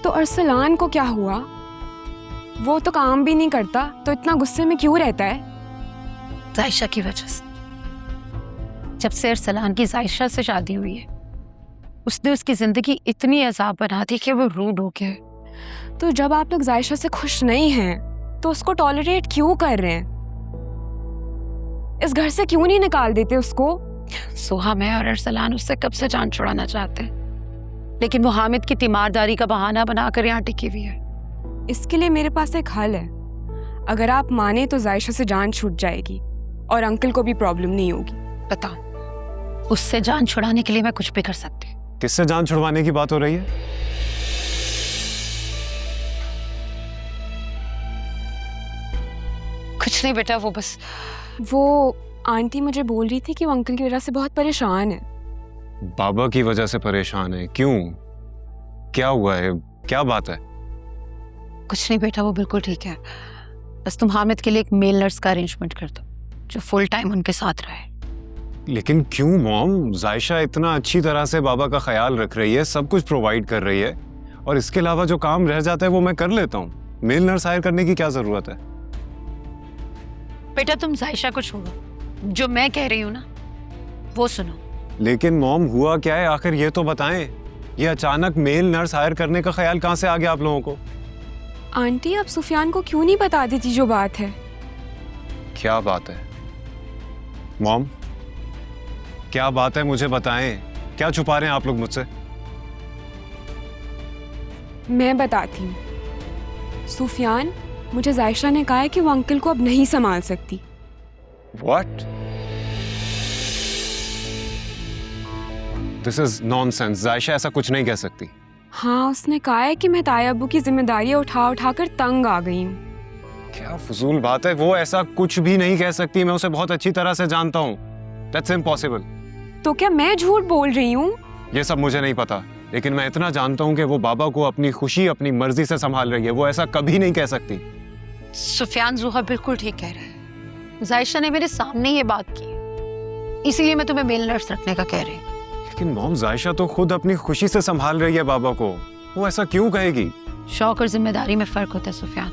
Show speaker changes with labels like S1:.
S1: तो अरसलान को क्या हुआ? वो तो काम भी नहीं करता, तो इतना गुस्से में क्यों रहता है?
S2: जायशा की वजह से। जब से अरसलान की जायशा से शादी हुई है, उसने उसकी जिंदगी इतनी अजाब बना दी कि वो रूड हो गया है।
S1: तो जब आप लोग जायशा से खुश नहीं हैं, तो उसको टॉलरेट क्यों कर रहे हैं? इस घर से क्यों नहीं निकाल देते उसको?
S2: सुहा, मैं और अरसलान उससे कब से जान छुड़ाना चाहते हैं, लेकिन वो हामिद की तीमारदारी का बहाना बनाकर यहाँ टिकी हुई है।
S1: इसके लिए मेरे पास एक हल है। अगर आप माने तो जायशा से जान छूट जाएगी और अंकल को भी प्रॉब्लम नहीं होगी।
S2: बताओ, उससे जान छुड़ाने के लिए मैं कुछ भी कर सकती।
S3: किससे जान छुड़वाने की बात हो रही है?
S2: कुछ नहीं बेटा, वो बस
S1: वो आंटी मुझे बोल रही थी कि वो अंकल की वजह से बहुत परेशान है।
S3: बाबा की वजह से परेशान है? क्यों, क्या हुआ है, क्या बात है?
S2: कुछ नहीं बेटा, वो बिल्कुल ठीक है। बस तुम हामिद के लिए एक मेल नर्स का अरेंजमेंट कर दो जो फुल टाइम उनके साथ रहे।
S3: लेकिन क्यों मॉम? जायशा इतना अच्छी तरह से बाबा का ख्याल रख रही है, सब कुछ प्रोवाइड कर रही है, और इसके अलावा जो काम रह जाता है वो मैं कर लेता हूँ। मेल नर्स हायर करने की क्या जरूरत है?
S2: बेटा तुम जायशा को छोड़ो, जो मैं कह रही हूँ ना वो सुनो।
S3: लेकिन मॉम, हुआ क्या है आखिर, ये तो बताएं। ये अचानक मेल नर्स हायर करने का ख्याल कहाँ से आ गया आप लोगों को?
S1: आंटी, आप सुफियान को क्यों नहीं बता देती जो बात है?
S3: क्या बात है मॉम? क्या बात है, मुझे बताएं। क्या छुपा रहे हैं आप लोग मुझसे?
S1: मैं बताती हूँ। सुफियान, मुझे जायशा ने कहा है कि वो अंकल को अब नहीं संभाल सकती।
S3: What? This is nonsense. जायशा ऐसा कुछ नहीं कह सकती।
S1: हाँ, उसने कहा है कि मैं ताया अब्बू की जिम्मेदारियां उठा उठा कर तंग आ गई हूँ।
S3: क्या फजूल बात है, वो ऐसा कुछ भी नहीं कह सकती। मैं उसे बहुत अच्छी तरह से जानता हूँ। That's impossible.
S1: तो क्या मैं झूठ बोल रही हूँ?
S3: ये सब मुझे नहीं पता, लेकिन मैं इतना जानता हूँ कि वो बाबा को अपनी खुशी अपनी मर्जी से संभाल रही है। वो ऐसा कभी नहीं कह सकती।
S2: सुफियान, जुहा बिल्कुल ठीक कह रहा है। जायशा ने मेरे सामने ये बात की, इसीलिए मैं तुम्हें मेल नर्स रखने का कह रही हूँ।
S3: लेकिन मॉम, जायशा तो खुद अपनी खुशी से संभाल रही है बाबा को, वो ऐसा क्यों कहेगी?
S2: शौक और जिम्मेदारी में फर्क होता है सुफियान।